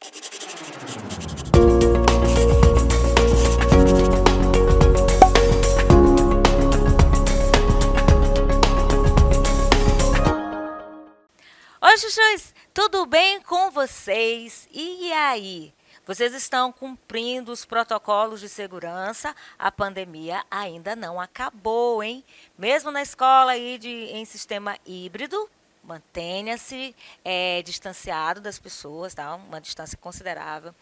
Oi, chuchus! Tudo bem com vocês? E aí? Vocês estão cumprindo os protocolos de segurança? A pandemia ainda não acabou, hein? Mesmo na escola aí em sistema híbrido, mantenha-se distanciado das pessoas, tá? Uma distância considerável.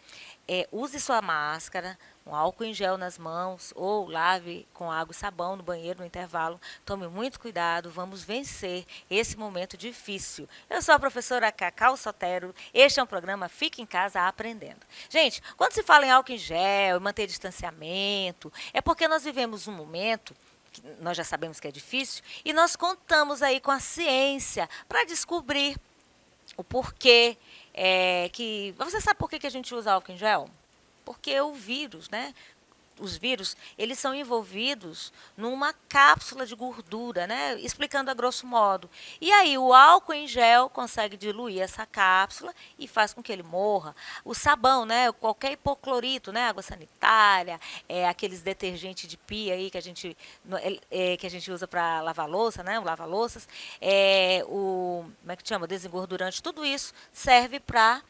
Use sua máscara, um álcool em gel nas mãos ou lave com água e sabão no banheiro no intervalo. Tome muito cuidado, vamos vencer esse momento difícil. Eu sou a professora Cacau Sotero, este é um programa Fique em Casa Aprendendo. Gente, quando se fala em álcool em gel e manter distanciamento, é porque nós vivemos um momento que nós já sabemos que é difícil e nós contamos aí com a ciência para descobrir o porquê que... Você sabe por que a gente usa álcool em gel? Porque o vírus, né? Os vírus, eles são envolvidos numa cápsula de gordura, né? Explicando a grosso modo. E aí o álcool em gel consegue diluir essa cápsula e faz com que ele morra. O sabão, né? Qualquer hipoclorito, né? Água sanitária, aqueles detergentes de pia aí que a gente usa para lavar louça, né? O lava-louças, como é que chama? Desengordurante, tudo isso serve para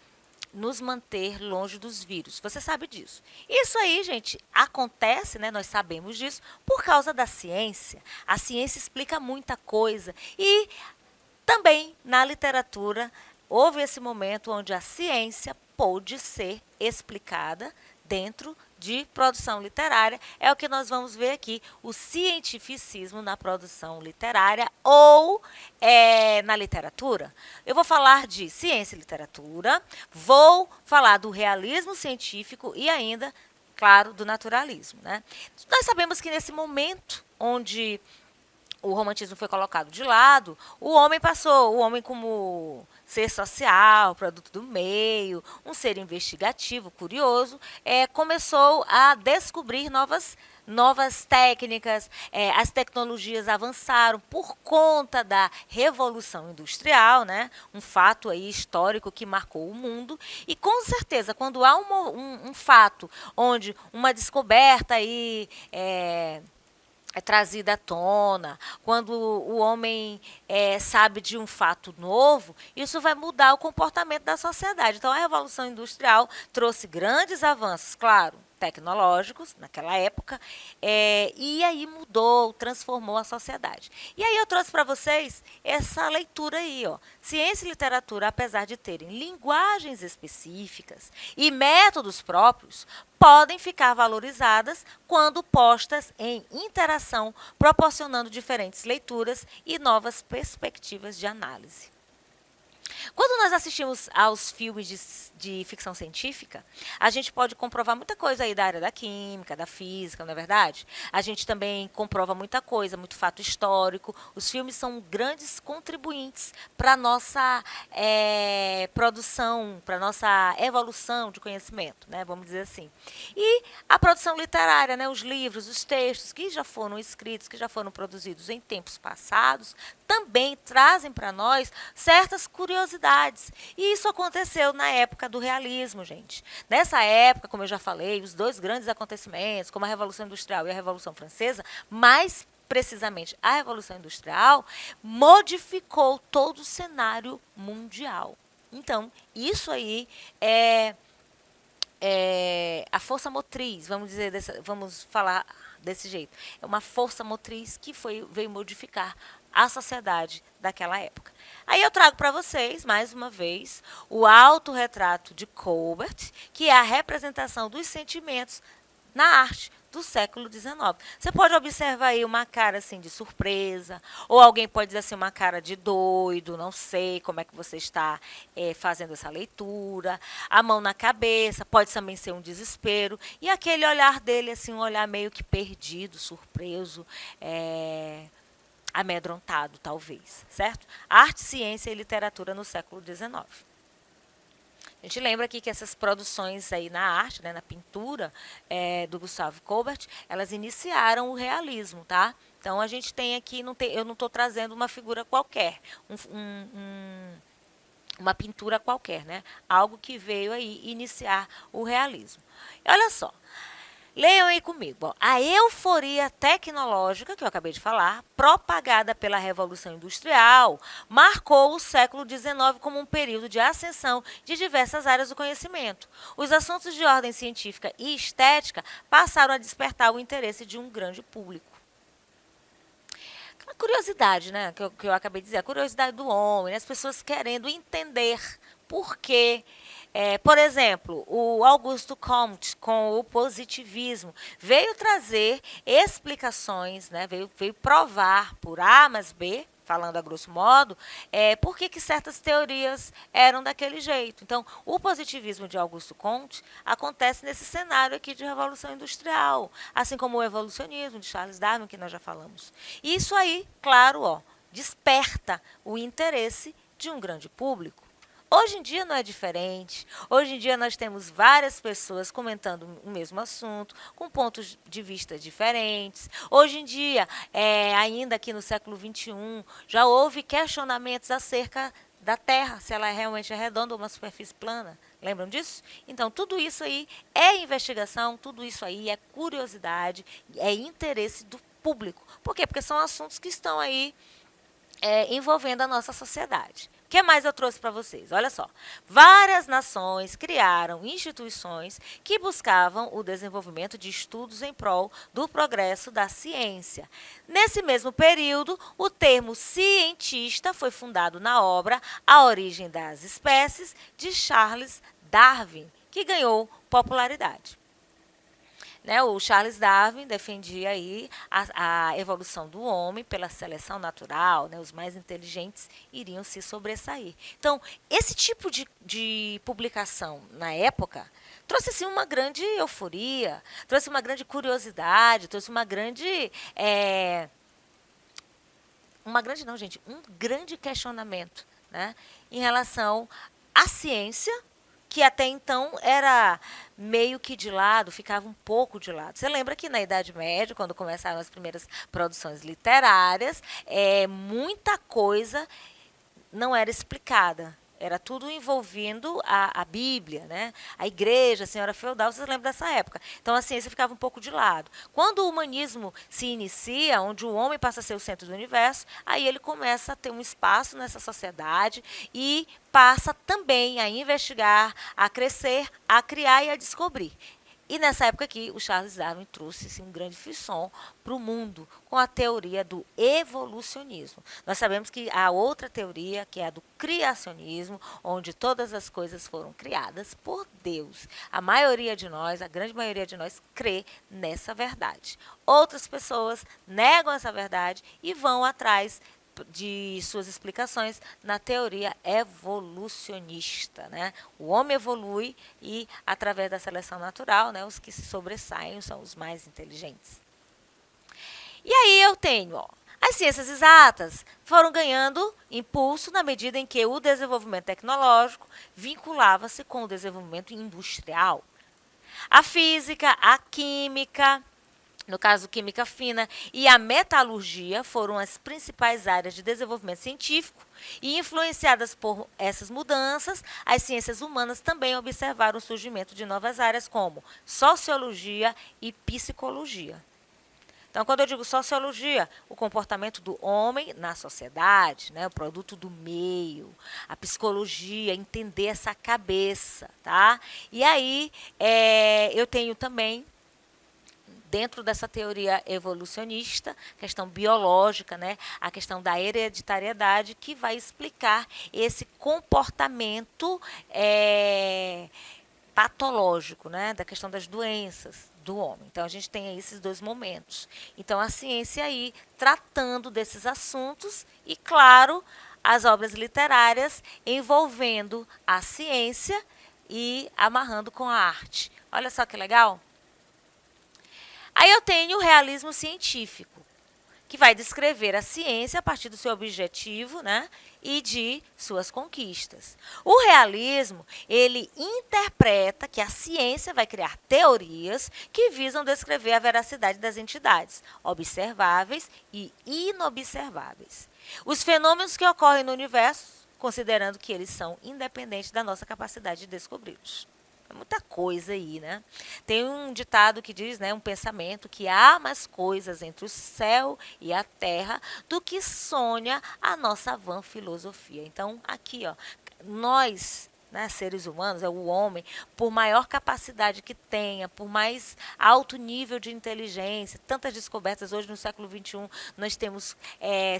nos manter longe dos vírus. Você sabe disso. Isso aí, gente, acontece, né? Nós sabemos disso por causa da ciência. A ciência explica muita coisa. E também na literatura houve esse momento onde a ciência pôde ser explicada dentro de produção literária. É o que nós vamos ver aqui, o cientificismo na produção literária ou na literatura. Eu vou falar de ciência e literatura, vou falar do realismo científico e ainda, claro, do naturalismo, né? Nós sabemos que nesse momento onde o romantismo foi colocado de lado, o homem como ser social, produto do meio, um ser investigativo, curioso, começou a descobrir novas técnicas, as tecnologias avançaram por conta da Revolução Industrial, né? Um fato aí histórico que marcou o mundo. E com certeza, quando há um fato onde uma descoberta aí é trazida à tona, quando o homem sabe de um fato novo, isso vai mudar o comportamento da sociedade. Então, a Revolução Industrial trouxe grandes avanços, claro, tecnológicos naquela época, e aí mudou, transformou a sociedade. E aí eu trouxe para vocês essa leitura aí, ó. Ciência e literatura, apesar de terem linguagens específicas e métodos próprios, podem ficar valorizadas quando postas em interação, proporcionando diferentes leituras e novas perspectivas de análise. Quando nós assistimos aos filmes de ficção científica, a gente pode comprovar muita coisa aí da área da química, da física, não é verdade? A gente também comprova muita coisa, muito fato histórico. Os filmes são grandes contribuintes para a nossa produção, para a nossa evolução de conhecimento, né? Vamos dizer assim. E a produção literária, né? Os livros, os textos que já foram escritos, que já foram produzidos em tempos passados, também trazem para nós certas curiosidades. E isso aconteceu na época do realismo, gente. Nessa época, como eu já falei, os dois grandes acontecimentos, como a Revolução Industrial e a Revolução Francesa, mais precisamente a Revolução Industrial, modificou todo o cenário mundial. Então, isso aí é a força motriz, vamos falar desse jeito. É uma força motriz que veio modificar a sociedade daquela época. Aí eu trago para vocês, mais uma vez, o autorretrato de Colbert, que é a representação dos sentimentos na arte do século XIX. Você pode observar aí uma cara assim de surpresa, ou alguém pode dizer assim uma cara de doido, não sei como é que você está fazendo essa leitura, a mão na cabeça, pode também ser um desespero, e aquele olhar dele assim, um olhar meio que perdido, surpreso, amedrontado, talvez, certo? Arte, ciência e literatura no século XIX. A gente lembra aqui que essas produções aí na arte, né, na pintura do Gustave Colbert, elas iniciaram o realismo, tá? Então a gente tem aqui, eu não estou trazendo uma figura qualquer, uma pintura qualquer, né? Algo que veio aí iniciar o realismo. E olha só, leiam aí comigo. Bom, a euforia tecnológica, que eu acabei de falar, propagada pela Revolução Industrial, marcou o século XIX como um período de ascensão de diversas áreas do conhecimento. Os assuntos de ordem científica e estética passaram a despertar o interesse de um grande público. A curiosidade, né, que eu acabei de dizer, a curiosidade do homem, né, as pessoas querendo entender por quê. Por exemplo, o Augusto Comte, com o positivismo, veio trazer explicações, né, veio provar por A mais B, falando a grosso modo, por que certas teorias eram daquele jeito. Então, o positivismo de Augusto Comte acontece nesse cenário aqui de Revolução Industrial, assim como o evolucionismo de Charles Darwin, que nós já falamos. E isso aí, claro, desperta o interesse de um grande público. Hoje em dia não é diferente. Hoje em dia nós temos várias pessoas comentando o mesmo assunto, com pontos de vista diferentes. Hoje em dia, ainda aqui no século XXI, já houve questionamentos acerca da Terra, se ela realmente é redonda ou uma superfície plana. Lembram disso? Então, tudo isso aí é investigação, tudo isso aí é curiosidade, é interesse do público. Por quê? Porque são assuntos que estão aí envolvendo a nossa sociedade. O que mais eu trouxe para vocês? Olha só. Várias nações criaram instituições que buscavam o desenvolvimento de estudos em prol do progresso da ciência. Nesse mesmo período, o termo cientista foi fundado na obra A Origem das Espécies, de Charles Darwin, que ganhou popularidade. O Charles Darwin defendia aí a evolução do homem pela seleção natural, né? Os mais inteligentes iriam se sobressair. Então, esse tipo de publicação na época trouxe assim, uma grande euforia, trouxe uma grande curiosidade, trouxe uma grande... um grande questionamento, né? Em relação à ciência, que até então era meio que de lado, ficava um pouco de lado. Você lembra que na Idade Média, quando começaram as primeiras produções literárias, muita coisa não era explicada. Era tudo envolvendo a Bíblia, né? A igreja, a senhora feudal, vocês lembram dessa época. Então a ciência ficava um pouco de lado. Quando o humanismo se inicia, onde o homem passa a ser o centro do universo, aí ele começa a ter um espaço nessa sociedade e passa também a investigar, a crescer, a criar e a descobrir. E nessa época aqui, o Charles Darwin trouxe assim, um grande frisson para o mundo com a teoria do evolucionismo. Nós sabemos que há outra teoria, que é a do criacionismo, onde todas as coisas foram criadas por Deus. A maioria de nós, a grande maioria de nós, crê nessa verdade. Outras pessoas negam essa verdade e vão atrás de suas explicações na teoria evolucionista, né? O homem evolui e, através da seleção natural, né, os que se sobressaem são os mais inteligentes. E aí eu tenho, as ciências exatas foram ganhando impulso na medida em que o desenvolvimento tecnológico vinculava-se com o desenvolvimento industrial. A física, a química, no caso química fina, e a metalurgia foram as principais áreas de desenvolvimento científico e, influenciadas por essas mudanças, as ciências humanas também observaram o surgimento de novas áreas como sociologia e psicologia. Então, quando eu digo sociologia, o comportamento do homem na sociedade, né, o produto do meio, a psicologia, entender essa cabeça, tá? E aí, eu tenho também, dentro dessa teoria evolucionista, questão biológica, né, a questão da hereditariedade, que vai explicar esse comportamento patológico, né, da questão das doenças do homem. Então, a gente tem aí esses dois momentos. Então, a ciência aí tratando desses assuntos e, claro, as obras literárias envolvendo a ciência e amarrando com a arte. Olha só que legal. Aí eu tenho o realismo científico, que vai descrever a ciência a partir do seu objetivo, né, e de suas conquistas. O realismo, ele interpreta que a ciência vai criar teorias que visam descrever a veracidade das entidades, observáveis e inobserváveis. Os fenômenos que ocorrem no universo considerando que eles são independentes da nossa capacidade de descobri-los. É muita coisa aí, né? Tem um ditado que diz, né, um pensamento, que há mais coisas entre o céu e a terra do que sonha a nossa vã filosofia. Então, aqui, ó, nós, né, seres humanos, é o homem, por maior capacidade que tenha, por mais alto nível de inteligência, tantas descobertas hoje no século XXI, nós temos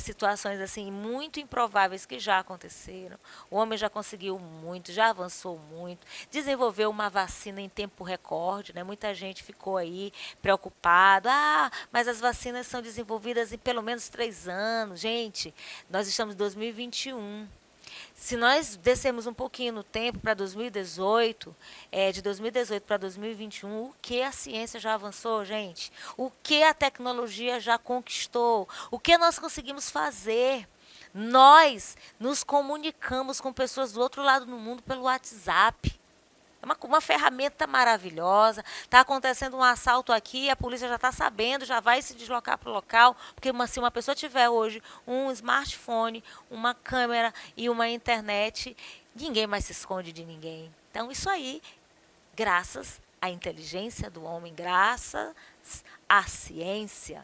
situações assim muito improváveis que já aconteceram. O homem já conseguiu muito, já avançou muito, desenvolveu uma vacina em tempo recorde, né? Muita gente ficou aí preocupado. Ah, mas as vacinas são desenvolvidas em pelo menos 3 anos. Gente, nós estamos em 2021. Se nós descermos um pouquinho no tempo para 2018, de 2018 para 2021, o que a ciência já avançou, gente? O que a tecnologia já conquistou? O que nós conseguimos fazer? Nós nos comunicamos com pessoas do outro lado do mundo pelo WhatsApp. É uma ferramenta maravilhosa. Está acontecendo um assalto aqui, a polícia já está sabendo, já vai se deslocar para o local, porque se uma pessoa tiver hoje um smartphone, uma câmera e uma internet, ninguém mais se esconde de ninguém. Então, isso aí, graças à inteligência do homem, graças à ciência.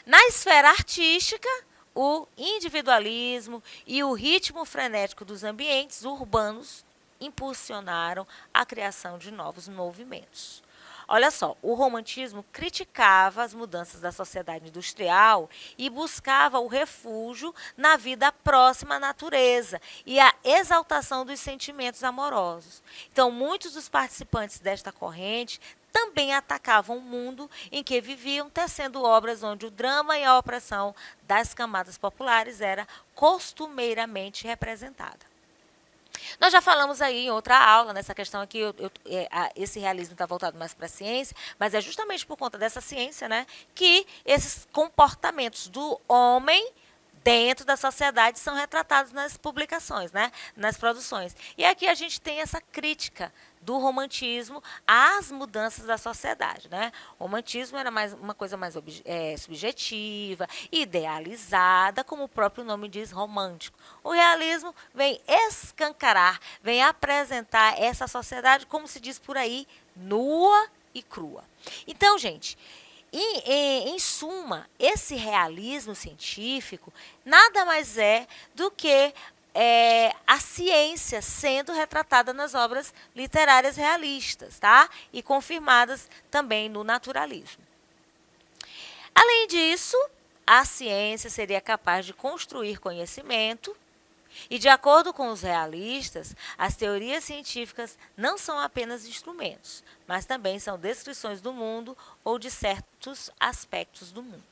Na esfera artística, o individualismo e o ritmo frenético dos ambientes urbanos impulsionaram a criação de novos movimentos. Olha só, o romantismo criticava as mudanças da sociedade industrial e buscava o refúgio na vida próxima à natureza e a exaltação dos sentimentos amorosos. Então, muitos dos participantes desta corrente também atacavam o mundo em que viviam, tecendo obras onde o drama e a opressão das camadas populares era costumeiramente representada. Nós já falamos aí em outra aula, nessa questão aqui, esse realismo está voltado mais para a ciência, mas é justamente por conta dessa ciência, né, que esses comportamentos do homem dentro da sociedade são retratados nas publicações, né, nas produções. E aqui a gente tem essa crítica do romantismo às mudanças da sociedade, né? O romantismo era uma coisa mais subjetiva, idealizada, como o próprio nome diz, romântico. O realismo vem escancarar, vem apresentar essa sociedade, como se diz por aí, nua e crua. Então, gente, em suma, esse realismo científico nada mais é do que a ciência sendo retratada nas obras literárias realistas, tá? E confirmadas também no naturalismo. Além disso, a ciência seria capaz de construir conhecimento e, de acordo com os realistas, as teorias científicas não são apenas instrumentos, mas também são descrições do mundo ou de certos aspectos do mundo.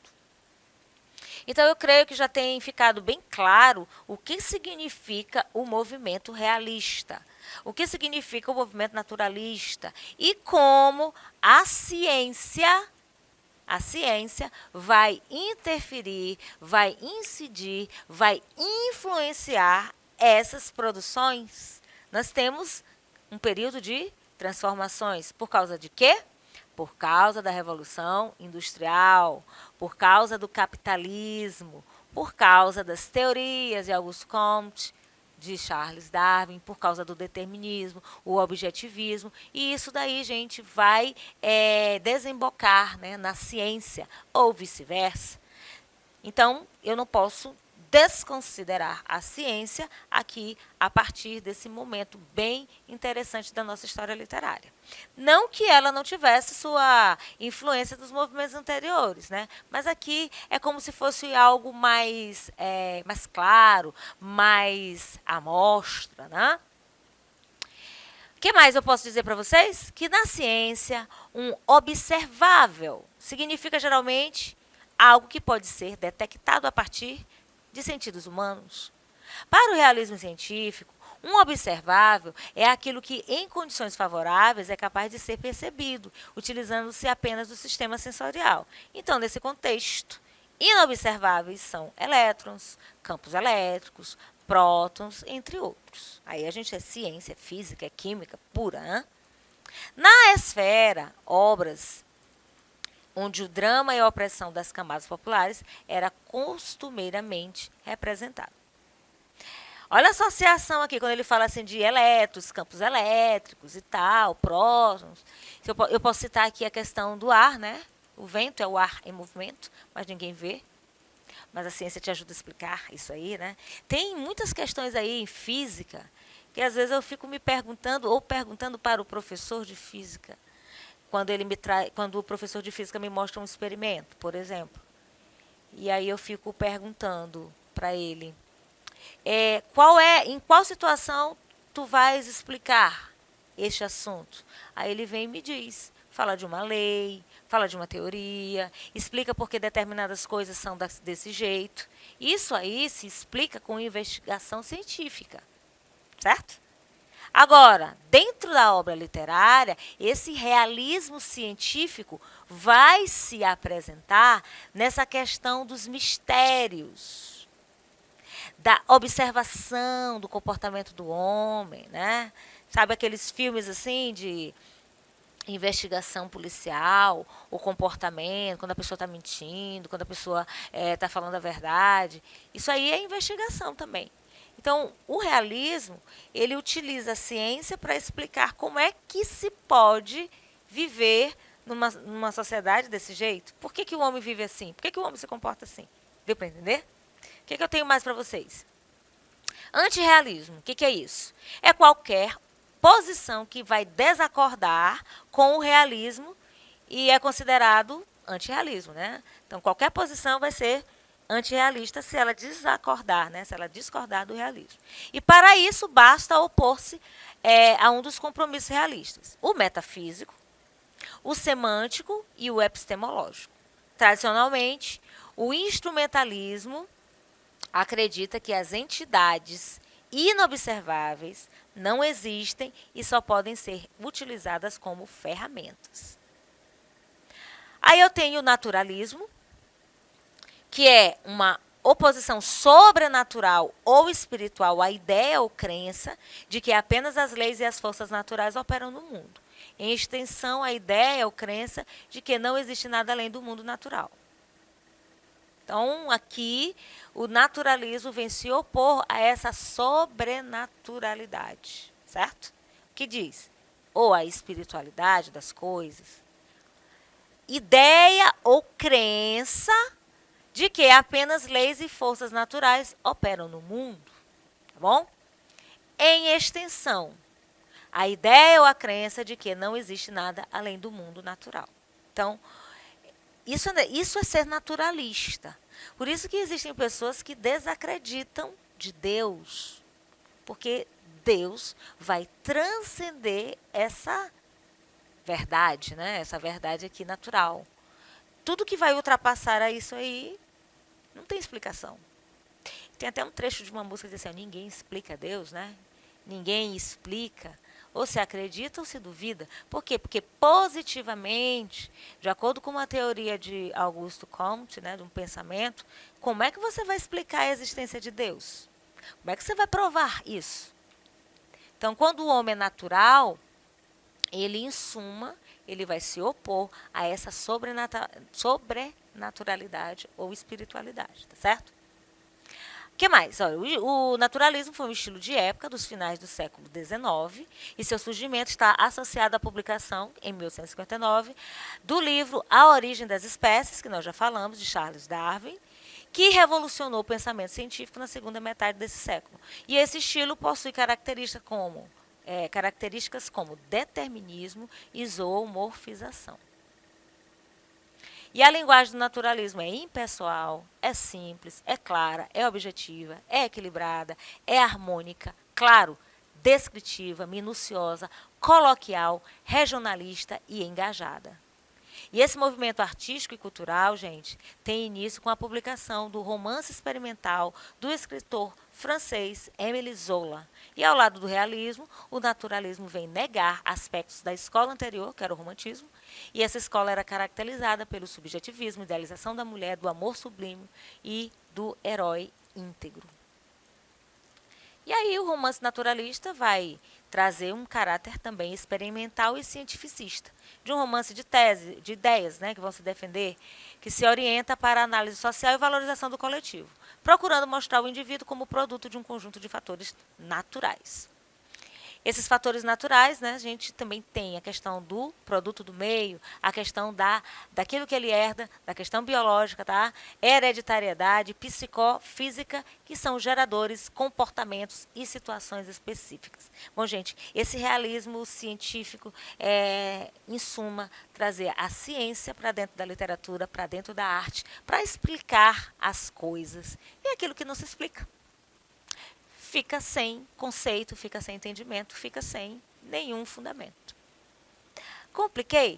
Então, eu creio que já tem ficado bem claro o que significa o movimento realista, o que significa o movimento naturalista e como a ciência vai interferir, vai incidir, vai influenciar essas produções. Nós temos um período de transformações. Por causa de quê? Por causa da Revolução Industrial, por causa do capitalismo, por causa das teorias de Auguste Comte, de Charles Darwin, por causa do determinismo, o objetivismo, e isso daí, gente, vai desembocar, né, na ciência, ou vice-versa. Então, eu não posso desconsiderar a ciência aqui a partir desse momento bem interessante da nossa história literária. Não que ela não tivesse sua influência dos movimentos anteriores, né? Mas aqui é como se fosse algo mais claro, mais à mostra, né? O que mais eu posso dizer para vocês? Que na ciência, um observável significa geralmente algo que pode ser detectado a partir de sentidos humanos. Para o realismo científico, um observável é aquilo que, em condições favoráveis, é capaz de ser percebido, utilizando-se apenas do sistema sensorial. Então, nesse contexto, inobserváveis são elétrons, campos elétricos, prótons, entre outros. Aí a gente é ciência, física, é química pura, né? Na esfera, obras onde o drama e a opressão das camadas populares era costumeiramente representado. Olha a associação aqui, quando ele fala assim de elétrons, campos elétricos e tal, prótons. Eu posso citar aqui a questão do ar, né? O vento é o ar em movimento, mas ninguém vê. Mas a ciência te ajuda a explicar isso aí, né? Tem muitas questões aí em física que às vezes eu fico me perguntando ou perguntando para o professor de física, quando o professor de física me mostra um experimento, por exemplo. E aí eu fico perguntando para ele, em qual situação tu vais explicar este assunto? Aí ele vem e me diz, fala de uma lei, fala de uma teoria, explica por que determinadas coisas são desse jeito. Isso aí se explica com investigação científica, certo? Agora, dentro da obra literária, esse realismo científico vai se apresentar nessa questão dos mistérios, da observação do comportamento do homem, né? Sabe aqueles filmes assim de investigação policial, o comportamento, quando a pessoa está mentindo, quando a pessoa está falando a verdade. Isso aí é investigação também. Então, o realismo, ele utiliza a ciência para explicar como é que se pode viver numa sociedade desse jeito. Por que o homem vive assim? Por que o homem se comporta assim? Deu para entender? O que eu tenho mais para vocês? Antirrealismo, o que é isso? É qualquer posição que vai desacordar com o realismo e é considerado antirrealismo, né? Então, qualquer posição vai ser antirrealista se ela desacordar, né? Se ela discordar do realismo. E para isso basta opor-se a um dos compromissos realistas: o metafísico, o semântico e o epistemológico. Tradicionalmente, o instrumentalismo acredita que as entidades inobserváveis não existem e só podem ser utilizadas como ferramentas. Aí eu tenho o naturalismo, que é uma oposição sobrenatural ou espiritual à ideia ou crença de que apenas as leis e as forças naturais operam no mundo. Em extensão, a ideia ou crença de que não existe nada além do mundo natural. Então, aqui, o naturalismo vem se opor a essa sobrenaturalidade, certo? Que diz, ou a espiritualidade das coisas, ideia ou crença de que apenas leis e forças naturais operam no mundo, tá bom? Em extensão, a ideia ou a crença de que não existe nada além do mundo natural. Então, isso é ser naturalista. Por isso que existem pessoas que desacreditam de Deus, porque Deus vai transcender essa verdade, né? Essa verdade aqui natural. Tudo que vai ultrapassar a isso aí não tem explicação. Tem até um trecho de uma música que diz assim: ninguém explica Deus, né? Ninguém explica. Ou se acredita ou se duvida. Por quê? Porque positivamente, de acordo com uma teoria de Augusto Comte, né, de um pensamento, como é que você vai explicar a existência de Deus? Como é que você vai provar isso? Então, quando o homem é natural, ele, em suma, ele vai se opor a essa sobrenaturalidade ou espiritualidade, tá certo? O que mais? Olha, o naturalismo foi um estilo de época dos finais do século XIX e seu surgimento está associado à publicação, em 1859, do livro A Origem das Espécies, que nós já falamos, de Charles Darwin, que revolucionou o pensamento científico na segunda metade desse século. E esse estilo possui características como determinismo e zoomorfização. E a linguagem do naturalismo é impessoal, é simples, é clara, é objetiva, é equilibrada, é harmônica, claro, descritiva, minuciosa, coloquial, regionalista e engajada. E esse movimento artístico e cultural, gente, tem início com a publicação do romance experimental do escritor francês Émile Zola. E ao lado do realismo, o naturalismo vem negar aspectos da escola anterior, que era o romantismo, e essa escola era caracterizada pelo subjetivismo, idealização da mulher, do amor sublime e do herói íntegro. E aí o romance naturalista vai trazer um caráter também experimental e cientificista, de um romance de tese, de ideias, né, que vão se defender, que se orienta para a análise social e valorização do coletivo, procurando mostrar o indivíduo como produto de um conjunto de fatores naturais. Esses fatores naturais, né, a gente também tem a questão do produto do meio, a questão daquilo que ele herda, da questão biológica, tá? Hereditariedade, psicofísica, que são geradores, comportamentos e situações específicas. Bom, gente, esse realismo científico é, em suma, trazer a ciência para dentro da literatura, para dentro da arte, para explicar as coisas. E aquilo que não se explica fica sem conceito, fica sem entendimento, fica sem nenhum fundamento. Compliquei?